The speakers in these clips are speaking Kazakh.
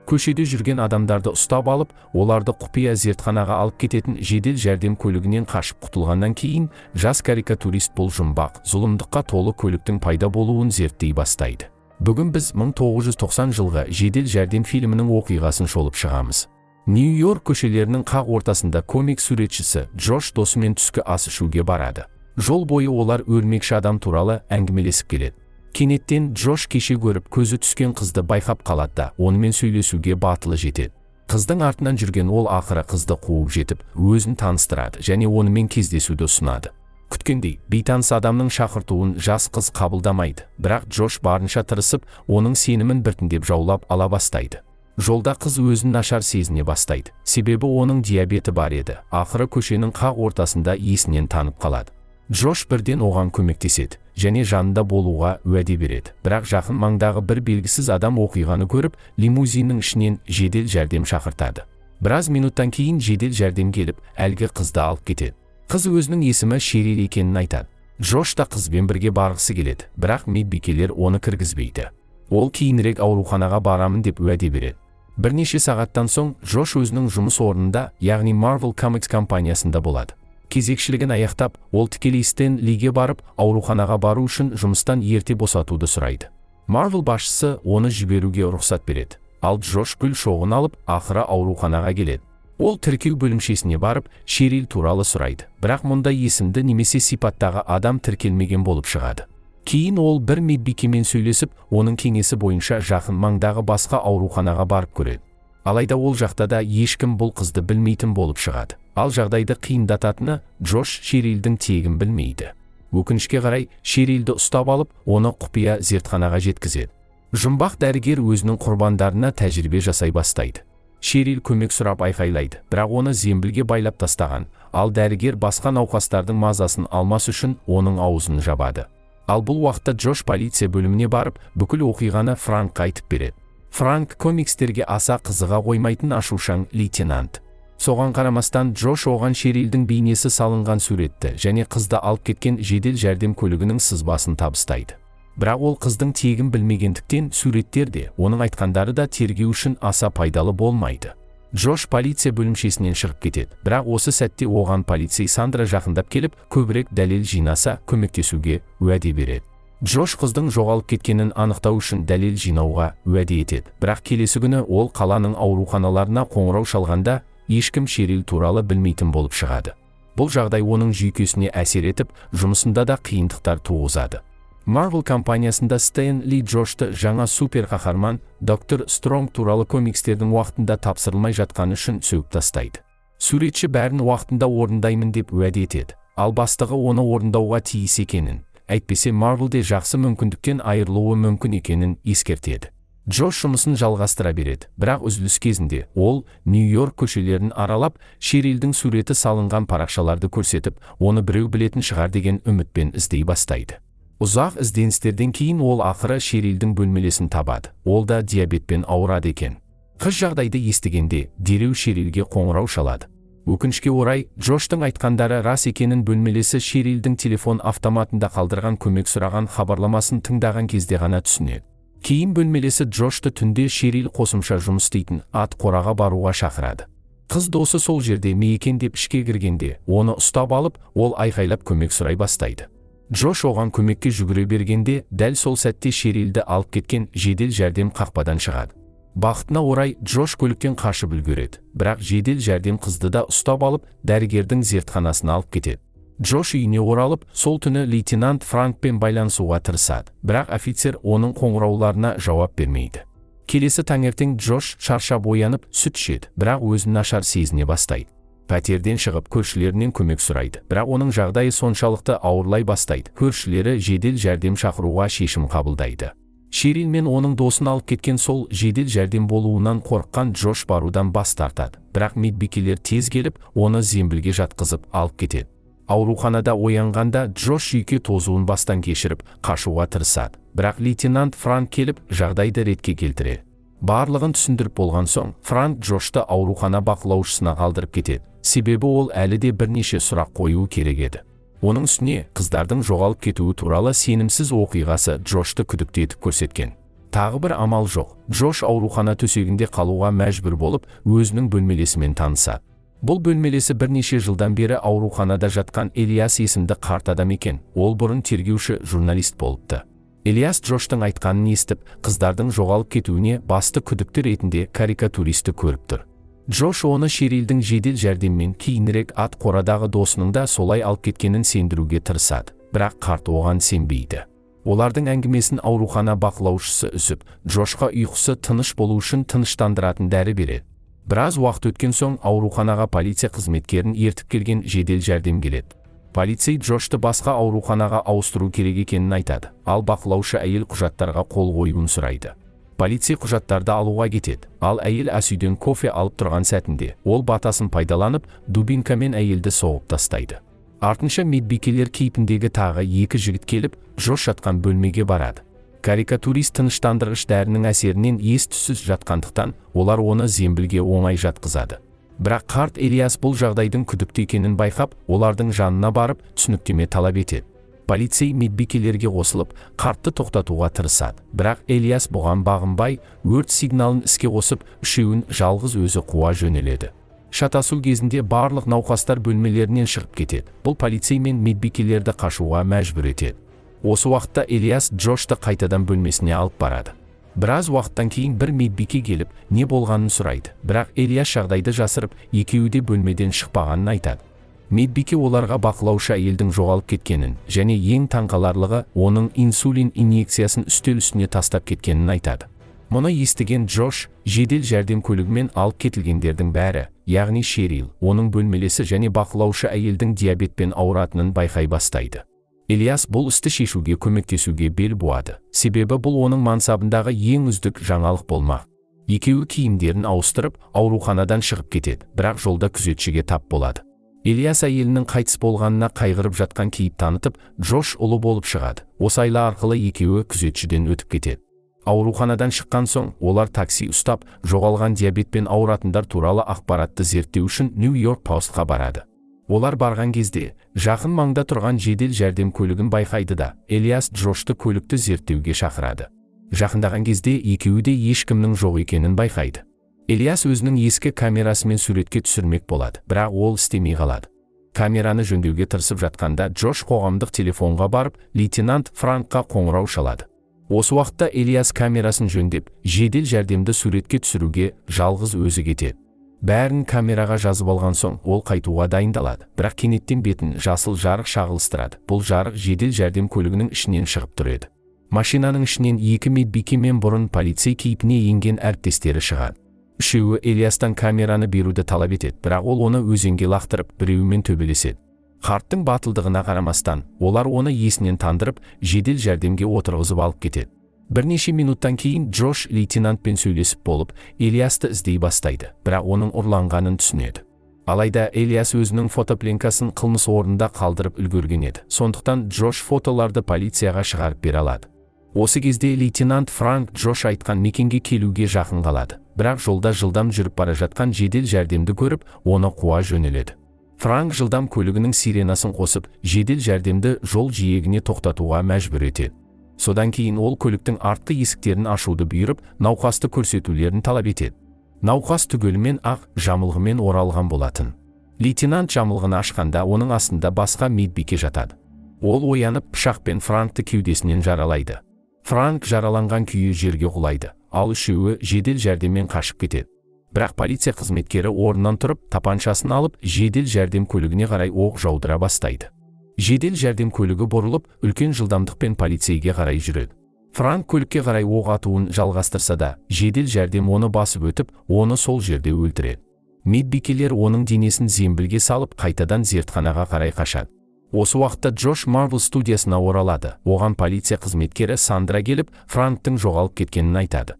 Көшеде жүрген адамдарды ұстап алып, оларды құпия зертханаға алып кететін жедел жәрдем көлігінен қашып құтылғаннан кейін, жас карикатурист бұл жұмбақ, зұлымдыққа толы көліктің пайда болуын зерттей бастайды. Бүгін біз 1990 жылғы жедел жәрдем фильмінің оқиғасын шолып шығамыз. Нью-Йорк көшелерінің қақ ортасында комик суретшісі Джош досымен түскі ас ішуге барады. Жол бойы олар өрмекші адам туралы әңгімелесіп келеді. Кенеттен Джош кеше көріп көзі түскен қызды байқап қалады да, онымен сөйлесуге батылы жетеді. Қыздың артынан жүрген ол ақыры қызды қуып жетіп, өзін таныстырады және онымен кездесуді ұсынады. Күткендей, бейтаныс адамның шақыртуын жас қыз қабылдамайды, бірақ Джош барынша тырысып, оның сенімін біртіндеп жаулап ала бастайды. Жолда қыз өзін нашар сезіне бастайды, себебі оның диабеті бар еді. Ақыры көшенің қақ ортасында есінен танып қалады. Джош бірден оған көмектеседі және жанында болуға уәде береді. Бірақ жақын маңдағы бір белгісіз адам оқиғаны көріп, лимузиннің ішінен жедел жәрдем шақыртады. Біраз минуттан кейін жедел жәрдем келіп, әлгі қызды алып кетеді. Қыз өзінің есімі Шерил екенін айтады. Джош та қызбен бірге барғысы келеді, бірақ медбикелер оны кіргізбейді. Ол кейінірек ауруханаға барамын деп уәде береді. Бірнеше сағаттан соң Джош өзінің жұмыс орнында, яғни Marvel Comics компаниясында болады. Кезекшілігін аяқтап, ол тікелей Стэн Лиге барып, ауруханаға бару үшін жұмыстан ерте босатуды сұрайды. Marvel басшысы оны жіберуге рұқсат береді. Ал Джош гүл шоғын алып, ақыры ауруханаға келеді. Ол тіркеу бөлімшесіне барып, Шерил туралы сұрайды. Бірақ мұнда есімді немесе сипаттағы адам тіркелмеген болып шығады. Кейін ол бір медбикемен сөйлесіп, оның кеңесі бойынша жақын маңдағы басқа ауруханаға барып көреді. Алайда ол жақта да ешкім бұл қызды білмейтін болып шығады. Ал жағдайды қиындататыны, Джош Шерилдің тегін білмейді. Өкінішке қарай, Шерилді ұстап алып, оны құпия зертханаға жеткізеді. Жұмбақ дәрігер өзінің құрбандарына тәжірибе жасай бастайды. Шерил көмек сұрап айқайлайды, бірақ оны зембілге байлап тастаған. Ал дәрігер басқа науқастардың мазасын алмас үшін оның аузын жабады. Ал бұл уақытта Джош полиция бөліміне барып, бүкіл оқиғаны Франкқа айтып береді. Франк комикстерге аса қызыға қоймайтын ашушаң лейтенант. Соған қарамастан Джош оған Шерилдің бейнесі салынған суретті және қызды алып кеткен жедел жәрдем көлігінің сызбасын табыстайды. Бірақ ол қыздың тегін білмегендіктен суреттер де, оның айтқандары да тергеу үшін аса пайдалы болмайды. Джош полиция бөлімшесінен шығып кетеді, бірақ осы сәтте оған полицей Сандра жақындап келіп, көбірек дәлел жинаса көмектесуге уәде береді. Джош қыздың жоғалып кеткенін анықтау үшін дәлел жинауға уәде етеді, бірақ келесі күні ол қаланың ауруханаларына қоңырау шалғанда ешкім Шерил туралы білмейтін болып шығады. Бұл жағдай оның жүйкесіне әсер етіп, жұмысында да қиындықтар туғызады. Marvel компаниясында Стэн Ли Джошты жаңа супер қаһарман Доктор Стронг туралы комикстердің уақытында тапсырылмай жатқаны үшін сөгіп тастайды. Суретші бәрін уақытында орындаймын деп уәде етеді, ал бастығы оны орындауға тиіс екенін, әйтпесе Marvelде жақсы мүмкіндіктен айырылуы мүмкін екенін ескертеді. Джош жұмысын жалғастыра береді, бірақ үзіліс кезінде ол Нью-Йорк көшелерін аралап, Шерилдің суреті салынған парақшаларды көрсетіп, оны біреу білетін шығар деген үмітпен іздей бастайды. Ұзақ ізденістерден кейін ол ақыры Шерилдің бөлмелесін табады. Ол да диабетпен ауырады екен. Қыз жағдайды естігенде дереу Шерилге қоңырау шалады. Өкінішке орай, Джоштың айтқандары рас екенін бөлмелесі Шерилдің телефон автоматында қалдырған көмек сұраған хабарламасын тыңдаған кезде ғана түсінеді. Кейін бөлмелесі Джошты түнде Шерил қосымша жұмыс істейтін ат қораға баруға шақырады. Қыз досы сол жерде ме екен деп ішке кіргенде, оны ұстап алып, ол айқайлап көмек сұрай бастайды. Джош оған көмекке жүгіре бергенде, дәл сол сәтте Шерилді алып кеткен жедел жәрдем қақпадан шығады. Бақытына орай, Джош көліктен қашып үлгереді, бірақ жедел жәрдем қызды да ұстап алып, дәрігердің зертханасына алып кетеді. Джош үйіне оралып, сол түні лейтенант Франкпен байланысуға тырысады, бірақ офицер оның қоңырауларына жауап бермейді. Келесі таңертең Джош шаршап оянып сүт ішеді, бірақ өзін нашар сезіне бастайды. Пәтерден шығып көршілерінен көмек сұрайды, бірақ оның жағдайы соншалықты ауырлай бастайды. Көршілері жедел жәрдем шақыруға шешім қабылдайды. Шерил мен оның досын алып кеткен сол жедел жәрдем болуынан қорыққан Джош барудан бас тартады, бірақ медбикелер тез келіп, оны зембілге жатқызып алып кетеді. Ауруханада оянғанда Джош жүйке тозуын бастан кешіріп, қашуға тырысады, бірақ лейтенант Франк келіп, жағдайды ретке келтіреді. Барлығын түсіндіріп болған соң, Франк Джошты аурухана бақылаушысына қалдырып кетеді, себебі ол әлі де бірнеше сұрақ қоюы керек еді. Оның үстіне, қыздардың жоғалып кетуі туралы сенімсіз оқиғасы Джошты күдікті етіп көрсеткен. Тағы бір амал жоқ. Джош аурухана төсегінде қалуға мәжбүр болып, өзінің бөлмелесімен танысады. Бұл бөлмелесі бірнеше жылдан бері ауруханада жатқан Элиас есімді қарт адам екен. Ол бұрын тергеуші журналист болыпты. Элиас Джоштың айтқанын естіп, қыздардың жоғалып кетуіне басты күдікті ретінде карикатуристі көріп тұр. Джош оны Шерилдің жедел жәрдеммен кейінірек ат қорадағы досының да солай алып кеткенін сендіруге тырысады, бірақ қарт оған сенбейді. Олардың әңгімесін аурухана бақылаушысы үзіп, Джошқа ұйқысы тыныш болу үшін тыныштандыратын дәрі береді. Біраз уақыт өткен соң ауруханаға полиция қызметкерін ертіп келген жедел жәрдем келеді. Полицей Джошты басқа ауруханаға ауыстыру керек екенін айтады, ал бақылаушы әйел құжаттарға қол қоюын сұрайды. Полицей құжаттарды алуға кетеді, ал әйел асүйден кофе алып тұрған сәтінде ол батасын пайдаланып, дубинкамен әйелді соғып тастайды. Артынша медбикелер кейпіндегі тағы екі жігіт келіп, Джош жатқан бөлмеге барады. Карикатурист тыныштандырғыш дәрінің әсерінен ес-түссіз жатқандықтан, олар оны зембілге оңай жатқызады. Бірақ қарт Элиас бұл жағдайдың күдікті екенін байқап, олардың жанына барып, түсініктеме талап етеді. Полицей медбикелерге қосылып, қартты тоқтатуға тырысады. Бірақ Элиас бұған бағынбай, өрт сигналын іске қосып, үшеуін жалғыз өзі қуа жөнеледі. Шатасу кезінде барлық науқастар бөлмелерінен шығып кетеді. Бұл полицей мен медбикелерді қашуға мәжбүр етеді. Осы уақытта Элиас Джошты қайтадан бөлмесіне алып барады. Біраз уақыттан кейін бір медбике келіп, не болғанын сұрайды. Бірақ Элиас жағдайды жасырып, екеуі де бөлмеден шықпағанын айтады. Медбике оларға бақылаушы әйелдің жоғалып кеткенін, және ең таңқаларлығы оның инсулин инъекциясын үстел үстіне тастап кеткенін айтады. Мұны естіген Джош, жедел жәрдем көлігімен алып кетілгендердің бәрі, яғни Шерил, оның бөлмелесі және бақылаушы әйелдің диабетпен ауыратынын байқай бастайды. Элиас бұл істі шешуге көмектесуге бел буады, себебі бұл оның мансабындағы ең үздік жаңалық болмақ. Екеуі киімдерін ауыстырып, ауруханадан шығып кетеді, бірақ жолда күзетшіге тап болады. Элиас әйелінің қайтыс болғанына қайғырып жатқан кейіп танытып, Джош ұлы болып шығады. Осы айла арқылы екеуі күзетшіден өтіп кетеді. Ауруханадан шыққан соң, олар такси ұстап, жоғалған диабетпен ауыратындар туралы ақпаратты зерттеу үшін Нью-Йорк Постқа барады. Олар барған кезде, жақын маңда тұрған жедел жәрдем көлігін байқайды да, Элиас Джошты көлікті зерттеуге шақырады. Жақындаған кезде екеуі де ешкімнің жоқ екенін байқайды. Элиас өзінің ескі камерасымен суретке түсірмек болады, бірақ ол істемей қалады. Камераны жөндеуге тырысып жатқанда Джош қоғамдық телефонға барып, лейтенант Франкқа қоңырау шалады. Осы уақытта Элиас камерасын жөндеп, жедел жәрдемді суретке түсіруге жалғыз өзі кетеді. Бәрін камераға жазып алған соң, ол қайтуға дайындалады, бірақ кенеттен бетін жасыл жарық шағылыстырады. Бұл жарық жедел жәрдем көлігінің ішінен шығып тұрады. Машинаның ішінен екі медбике мен бұрын полицей кейпіне енген әріптестері шығады. Үшеуі Элиастан камераны беруді талап етеді, бірақ ол оны өзенге лақтырып, біреуімен төбелеседі. Қарттың батылдығына қарамастан, олар оны есінен тандырып, жедел жәрдемге отырғызып алып кетеді. Бірнеше минуттан кейін Джош лейтенантпен сөйлесіп болып, Элиасты іздей бастайды, бірақ оның ұрланғанын түсінеді. Алайда Элиас өзінің фотопленкасын қылмыс орнында қалдырып үлгерген еді. Сондықтан Джош фотоларды полицияға шығарып бере алады. Осы кезде лейтенант Франк Джош айтқан мекенге келуге жақын қалады, бірақ жолда жылдам жүріп бара жатқан жедел жәрдемді көріп, оны қуа жөнеледі. Франк жылдам көлігінің сиренасын қосып, жедел жәрдемді жол жиегіне тоқтатуға мәжбүр етеді. Содан кейін ол көліктің артқы есіктерін ашуды бұйырып, науқасты көрсетулерін талап етеді. Науқас түгелімен ақ жамылғымен оралған болатын. Лейтенант жамылғыны ашқанда, оның астында басқа медбике жатады. Ол оянып, пышақпен Франкты кеудесінен жаралайды. Франк жараланған күйі жерге құлайды, ал үшеуі жедел жәрдеммен қашып кетеді. Бірақ полиция қызметкері орнынан тұрып, тапаншасын алып, жедел жәрдем көлігіне қарай оқ жаудыра бастайды. Жедел жәрдем көлігі бұрылып, үлкен жылдамдықпен полицейге қарай жүреді. Франк көлікке қарай оқ атуын жалғастырса да, жедел жәрдем оны басып өтіп, оны сол жерде өлтіреді. Медбикелер оның денесін зембілге салып, қайтадан зертханаға қарай қашады. Осы уақытта Джош Марвел студиясына оралады. Оған полиция қызметкері Сандра келіп, Франктың жоғалып кеткенін айтады.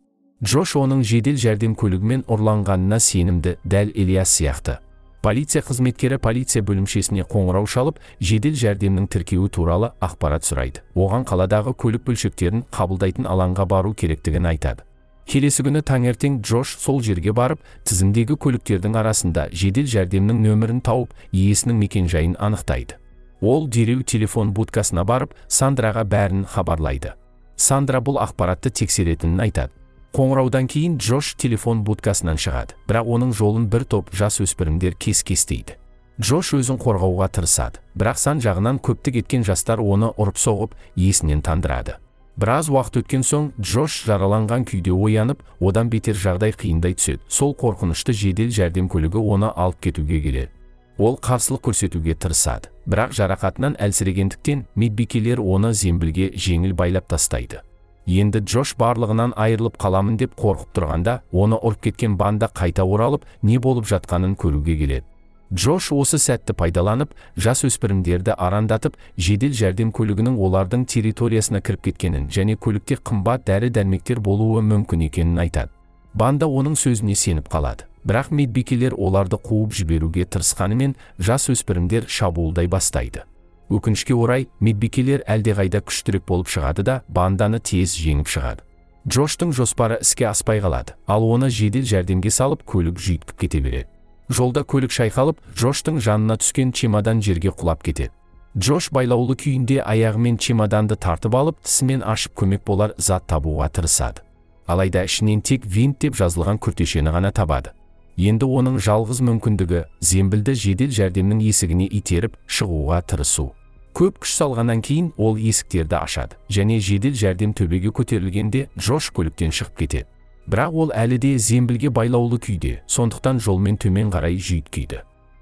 Джош оның жедел жәрдем көлігімен ұрланғанына сенімді, дәл Элиас сияқты. Полиция қызметкері полиция бөлімшесіне қоңырау шалып, жедел жәрдемнің тіркеуі туралы ақпарат сұрайды. Оған қаладағы көлік бөлшектерін қабылдайтын алаңға бару керектігін айтады. Келесі күні таңертең Джош сол жерге барып, тізімдегі көліктердің арасында жедел жәрдемнің нөмірін тауып, иесінің мекенжайын анықтайды. Ол дереу телефон будкасына барып, Сандраға бәрін хабарлайды. Сандра бұл ақпаратты тексеретінін айтады. Қоңыраудан кейін Джош телефон будкасынан шығады, бірақ оның жолын бір топ жас өспірімдер кестейді. Джош өзін қорғауға тырысады, бірақ сан жағынан көпті кеткен жастар оны ұрып соғып, есінен тандырады. Біраз уақыт өткен соң Джош жараланған күйде оянып, одан бетер жағдай қиындай түседі. Сол қорқынышты жедел жәрдем көлігі оны алып кетуге келеді. Ол қарсылық көрсетуге тырысады, бірақ жарақатынан әлсірегендіктен медбикелер оны зембілге жеңіл байлап тастайды. Енді Джош барлығынан айырылып қаламын деп қорқып тұрғанда, оны ұрып кеткен банда қайта оралып, не болып жатқанын көруге келеді. Джош осы сәтті пайдаланып, жас өспірімдерді арандатып, жедел жәрдем көлігінің олардың территориясына кіріп кеткенін және көлікте қымбат дәрі-дәрмектер болуы мүмкін екенін айтады. Банда оның сөзіне сеніп қалады, бірақ медбикелер оларды қуып жіберуге тырысқанымен жас өспірімдер шабуылдай бастайды. Өкінішке орай, медбикелер әлдеқайда күштірек болып шығады да банданы тез жеңіп шығады. Джоштың жоспары іске аспай қалады, ал оны жедел жәрдемге салып көлік жүйткіп кете береді. Жолда көлік шайқалып, Джоштың жанына түскен чемодан жерге құлап кетеді. Джош байлаулы күйінде аяғымен чемоданды тартып алып, тісімен ашып көмек болар зат табуға тырысады. Алайда ішінен тек винт деп жазылған күртешені ғана табады. Енді оның жалғыз мүмкіндігі зембілді жедел жәрдемнің есігіне итеріп шығуға тырысу. Көп күш салғаннан кейін ол есіктерді ашады, және жедел жәрдем төбеге көтерілгенде Джош көліктен шығып кетеді. Бірақ ол әлі де зембілге байлаулы күйде, сондықтан жолмен төмен қарай жүйткиді.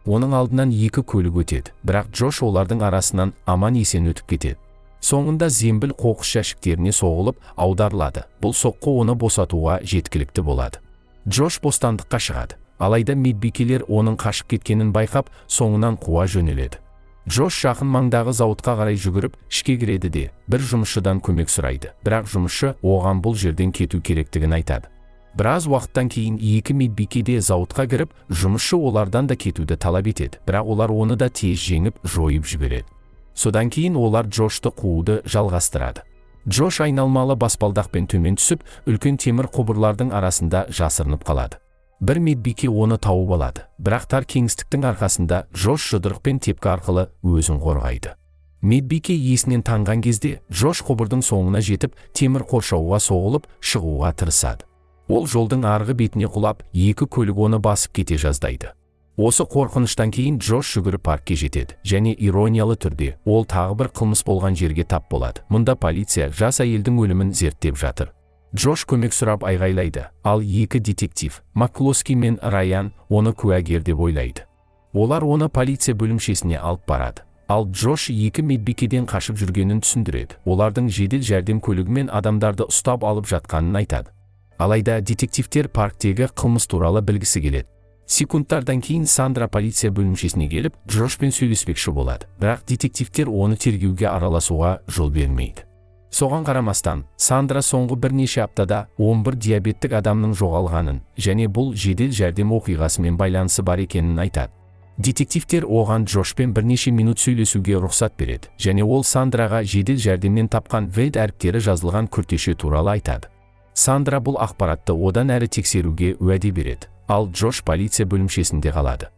Оның алдынан екі көлік өтеді, бірақ Джош олардың арасынан аман есен өтіп кетеді. Соңында зембіл қоқыс жәшіктеріне соғылып, аударылады. Бұл соққы оны босатуға жеткілікті болады. Джош бостандыққа шығады, алайда медбикелер оның қашып кеткенін байқап, соңынан қуа жөнеледі. Джош жақын маңдағы зауытқа қарай жүгіріп, ішке кіреді де, бір жұмысшыдан көмек сұрайды, бірақ жұмысшы оған бұл жерден кету керектігін айтады. Біраз уақыттан кейін екі медбике де зауытқа кіріп, жұмысшы олардан да кетуді талап етеді, бірақ олар оны да тез жеңіп, жойып жібереді. Содан кейін олар Джошты қууды жалғастырады. Джош айналмалы баспалдақпен төмен түсіп, үлкен темір құбырлардың арасында жасырынып қалады. Бір медбике оны тауып алады, бірақ тар кеңістіктің арқасында Джош жұдырықпен тепкі арқылы өзін қорғайды. Медбике есінен танған кезде Джош құбырдың соңына жетіп, темір қоршауға соғылып, шығуға тырысады. Ол жолдың арғы бетіне құлап, екі көлік оны басып кете жаздайды. Осы қорқыныштан кейін Джош жүгіріп паркке жетеді, және ирониялы түрде ол тағы бір қылмыс болған жерге тап болады. Мұнда полиция жас әйелдің өлімін зерттеп жатыр. Джош көмек сұрап айғайлайды, ал екі детектив, Маклоски мен Райан, оны куәгер деп ойлайды. Олар оны полиция бөлімшесіне алып барады. Ал Джош екі медбикеден қашып жүргенін түсіндіреді. Олардың жедел жәрдем көлігімен адамдарды ұстап алып жатқанын айтады. Алайда детективтер парктегі қылмыс туралы білгісі келеді. Секундтардан кейін Сандра полиция бөлімшесіне келіп, Джошпен сөйлеспекші болады, бірақ детективтер оны тергеуге араласуға жол бермейді. Соған қарамастан, Сандра соңғы бірнеше аптада 11 диабеттік адамның жоғалғанын, және бұл жедел жәрдем оқиғасымен байланысы бар екенін айтады. Детективтер оған Джошпен бірнеше минут сөйлесуге рұқсат береді, және ол Сандраға жедел жәрдемнен тапқан вейд әріптері жазылған күртеше туралы айтады. Сандра бұл ақпаратты одан әрі тексеруге уәде береді, ал Джош полиция бөлімшесінде қалады.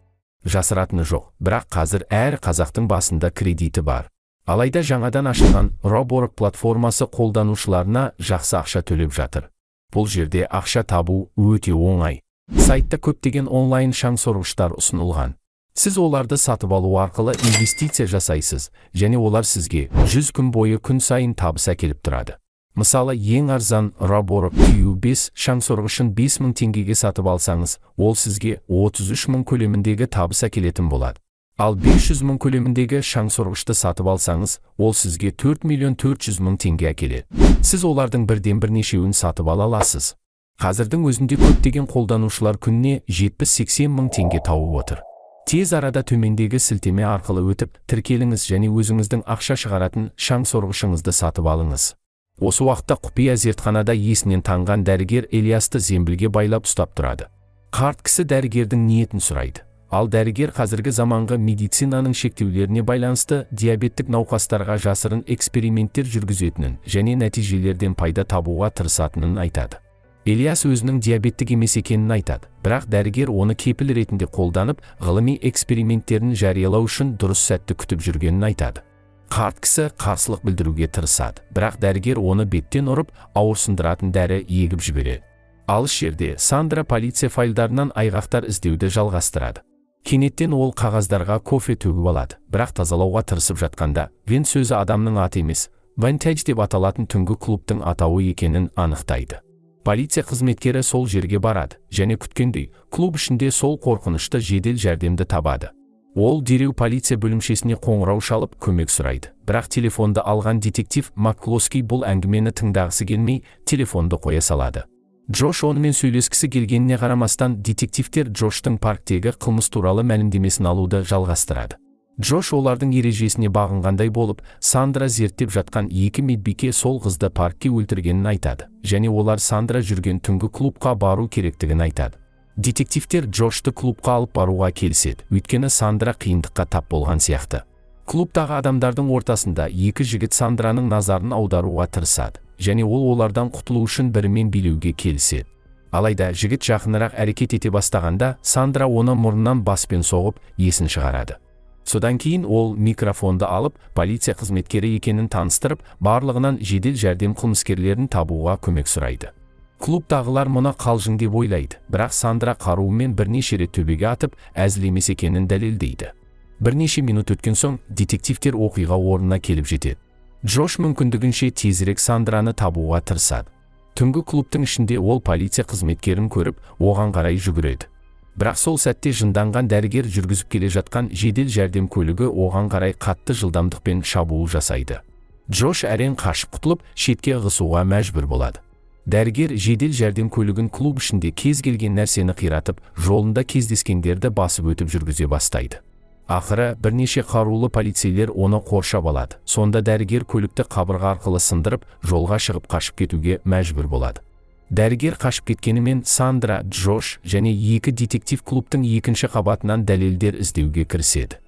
Жасыратыны жоқ, бірақ қазір әр қазақтың басында кредиті бар. Алайда жаңадан ашылған Roborock платформасы қолданушыларына жақсы ақша төлеп жатыр. Бұл жерде ақша табу өте оңай. Сайтта көптеген онлайн шаңсорғыштар ұсынылған. Сіз оларды сатып алу арқылы инвестиция жасайсыз, және олар сізге 100 күн бойы күн сайын табыс әкеліп тұрады. Мысалы, ең арзан Roborock Q5 шаңсорғышын 5000 теңгеге сатып алсаңыз, ол сізге 33 мың көлеміндегі табыс әкелетін болады. Ал 500 мың көлеміндегі шаңсорғышты сатып алсаңыз, ол сізге 4 миллион 400 мың теңге әкеледі. Сіз олардың бірден бірнешеуін сатып ала аласыз. Қазірдің өзінде көптеген қолданушылар күніне 70-80 мың теңге тауып отыр. Тез арада төмендегі сілтеме арқылы өтіп, тіркеліңіз және өзіңіздің ақша шығаратын шаңсорғышыңызды сатып алыңыз. Осы уақытта құпия зертханада есінен танған дәрігер Элиясты зембілге байлап ұстап тұрады. Қарт кісі дәрігердің ниетін сұрайды. Ал дәрігер қазіргі заманғы медицинаның шектеулеріне байланысты диабеттік науқастарға жасырын эксперименттер жүргізетінін және нәтижелерден пайда табуға тырысатынын айтады. Элияс өзінің диабеттік емес екенін айтады, бірақ дәрігер оны кепіл ретінде қолданып, ғылыми эксперименттерін жариялау үшін дұрыс сәтті күтіп жүргенін айтады. Қарт кісі қарсылық білдіруге тырысады, бірақ дәрігер оны беттен ұрып, ауырсындыратын дәрі егіп жібереді. Алыс жерде Сандра полиция файлдарынан айғақтар іздеуді жалғастырады. Кенеттен ол қағаздарға кофе төгіп алады, бірақ тазалауға тырысып жатқанда, Вен сөзі адамның аты емес, Вантедж деп аталатын түнгі клубтың атауы екенін анықтайды. Полиция қызметкері сол жерге барады, және күткендей, клуб ішінде сол қорқынышты жедел жәрдемді табады. Ол дереу полиция бөлімшесіне қоңырау шалып көмек сұрайды, бірақ телефонды алған детектив Макклоский бұл әңгімені тыңдағысы келмей, телефонды қоя салады. Джош онымен сөйлескісі келгеніне қарамастан, детективтер Джоштың парктегі қылмыс туралы мәлімдемесін алуды жалғастырады. Джош олардың ережесіне бағынғандай болып, Сандра зерттеп жатқан екі медбике сол қызды паркке өлтіргенін айтады, және олар Сандра жүрген түнгі клубқа бару керектігін айтады. Детективтер Джошты клубқа алып баруға келіседі, өйткені Сандра қиындыққа тап болған сияқты. Клубтағы адамдардың ортасында екі жігіт Сандраның назарын аударуға тырысады, және ол олардан құтылу үшін бірімен билеуге келіседі. Алайда жігіт жақынырақ әрекет ете бастағанда, Сандра оны мұрнынан баспен соғып, есін шығарады. Содан кейін ол микрофонды алып, полиция қызметкері екенін таныстырып, барлығынан жедел жәрдем қылмыскерлерін табуға көмек сұрайды. Клубтағылар мұны қалжың деп ойлайды, бірақ Сандра қаруымен бірнеше рет төбеге атып, әзіл емес екенін дәлелдейді. Бірнеше минут өткен соң, детективтер оқиға орнына келіп жетеді. Джош мүмкіндігінше тезірек Сандраны табуға тырысады. Түнгі клубтың ішінде ол полиция қызметкерін көріп, оған қарай жүгіреді. Бірақ сол сәтте жынданған дәрігер жүргізіп келе жатқан жедел жәрдем көлігі оған қарай қатты жылдамдықпен шабуыл жасайды. Джош әрең қашып құтылып, шетке ығысуға мәжбүр болады. Дәрігер жедел жәрдем көлігін клуб ішінде кез келген нәрсені қиратып, жолында кездескендерді басып өтіп жүргізе бастайды. Ақыры бірнеше қарулы полицейлер оны қоршап алады. Сонда дәрігер көлікті қабырға арқылы сындырып, жолға шығып қашып кетуге мәжбүр болады. Дәрігер қашып кеткенімен Сандра, Джош және екі детектив клубтың екінші қабатынан дәлелдер іздеуге кіріседі.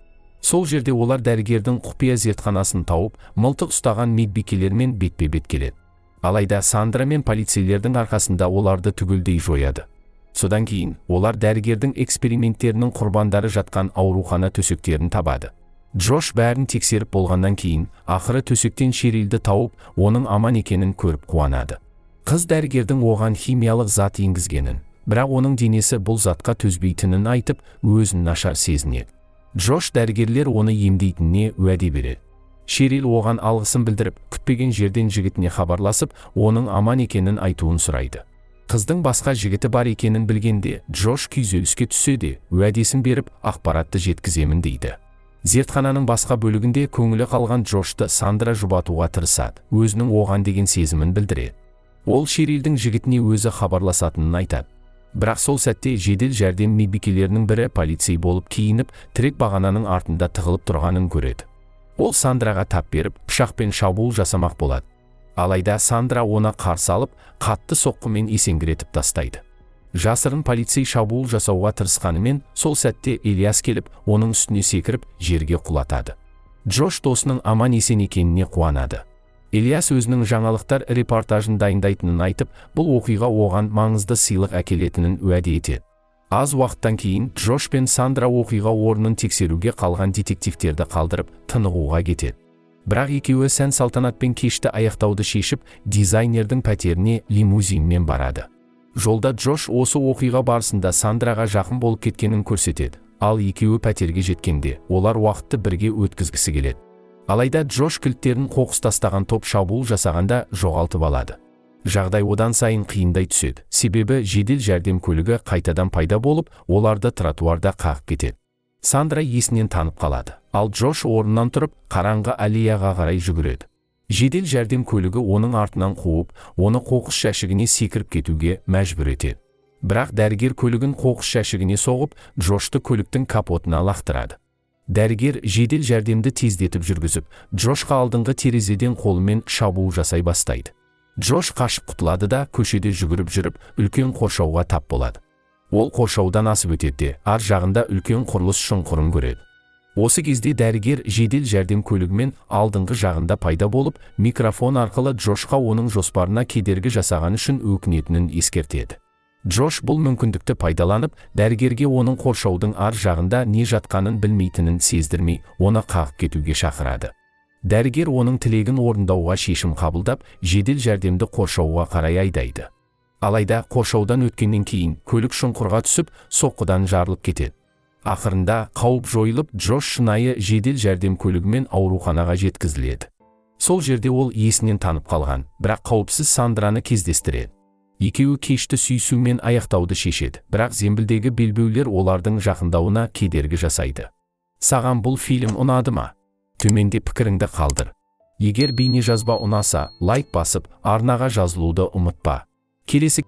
Сол жерде олар дәрігердің құпия зертханасын тауып, мылтық ұстаған медбикелермен бетпе-бет келеді. Алайда Сандра мен полицейлердің арқасында оларды түгелдей жояды. Содан кейін олар дәрігердің эксперименттерінің құрбандары жатқан аурухана төсектерін табады. Джош бәрін тексеріп болғаннан кейін, ақыры төсектен Шерилді тауып, оның аман екенін көріп қуанады. Қыз дәрігердің оған химиялық зат енгізгенін, бірақ оның денесі бұл затқа төзбейтінін айтып, өзін нашар сезінеді. Джош дәрігерлер оны емдейтініне уәде береді. Шерил оған алғысын білдіріп, күтпеген жерден жігітіне хабарласып, оның аман екенін айтуын сұрайды. Қыздың басқа жігіті бар екенін білгенде, Джош күйзеліске түссе де, уәдесін беріп, ақпаратты жеткіземін дейді. Зертхананың басқа бөлігінде көңілі қалған Джошты Сандра жұбатуға тырысады, өзінің оған деген сезімін білдіреді. Ол Шерилдің жігітіне өзі хабарласатынын айтады. Бірақ сол сәтте жедел жәрдем медбикелерінің бірі полицей болып киініп, тірек бағананың артында тығылып тұрғанын көреді. Ол Сандраға тап беріп, пышақпен шабуыл жасамақ болады. Алайда Сандра оны қарсы алып, қатты соққымен есеңгіретіп тастайды. Жасырын полицей шабуыл жасауға тырысқанымен, сол сәтте Ильяс келіп, оның үстіне секіріп, жерге құлатады. Джош досының аман есен екеніне қуанады. Ильяс өзінің жаңалықтар репортажын дайындайтынын айтып, бұл оқиға оған маңызды сыйлық әкелетінін уәде етеді. Аз уақыттан кейін Джош пен Сандра оқиға орнын тексеруге қалған детективтерді қалдырып, тынығуға кетеді. Бірақ екеуі сән салтанатпен кешті аяқтауды шешіп, дизайнердің пәтеріне лимузинмен барады. Жолда Джош осы оқиға барысында Сандраға жақын болып кеткенін көрсетеді. Ал екеуі пәтерге жеткенде, олар уақытты бірге өткізгісі келеді. Алайда Джош кілттерін қоқыс тастаған топ шабуыл жасағанда жоғалтып алады. Жағдай одан сайын қиындай түседі, себебі жедел жәрдем көлігі қайтадан пайда болып, оларды тротуарда қағып кетеді. Сандра есінен танып қалады, ал Джош орнынан тұрып, қараңғы аллеяға қарай жүгіреді. Жедел жәрдем көлігі оның артынан қуып, оны қоқыс жәшігіне секіріп кетуге мәжбүр етеді. Бірақ дәрігер көлігін қоқыс жәшігіне соғып, Джошты көліктің капотына лақтырады. Дәрігер жедел жәрдемді тездетіп жүргізіп, Джошқа алдыңғы терезеден қолымен шабуыл жасай бастайды. Джош қашып құтылады да көшеде жүгіріп жүріп, үлкен қоршауға тап болады. Ол қоршаудан асып өтеді, ар жағында үлкен құрылыс шұңқырын көреді. Осы кезде дәрігер жедел жәрдем көлігімен алдыңғы жағында пайда болып, микрофон арқылы Джошқа оның жоспарына кедергі жасаған үшін өкінетінін ескертеді. Джош бұл мүмкіндікті пайдаланып, дәрігерге оның қоршаудың ар жағында не жатқанын білмейтінін сездірмей, оны қағып кетуге шақырады. Дәрігер оның тілегін орындауға шешім қабылдап, жедел жәрдемді қоршауға қарай айдайды. Алайда қоршаудан өткеннен кейін көлік шұңқырға түсіп, соққыдан жарылып кетеді. Ақырында қауіп жойылып, Джош шынайы жедел жәрдем көлігімен ауруханаға жеткізіледі. Сол жерде ол есінен танып қалған, бірақ қауіпсіз Сандраны кездестіреді. Екеуі кешті сүйісумен аяқтауды шешеді, бірақ зембілдегі белбеулер олардың жақындауына кедергі жасайды. Саған бұл фильм ұнады ма? Төменде пікіріңді қалдыр. Егер бейнежазба ұнаса, лайк басып, арнаға жазылуды ұмытпа. Келесі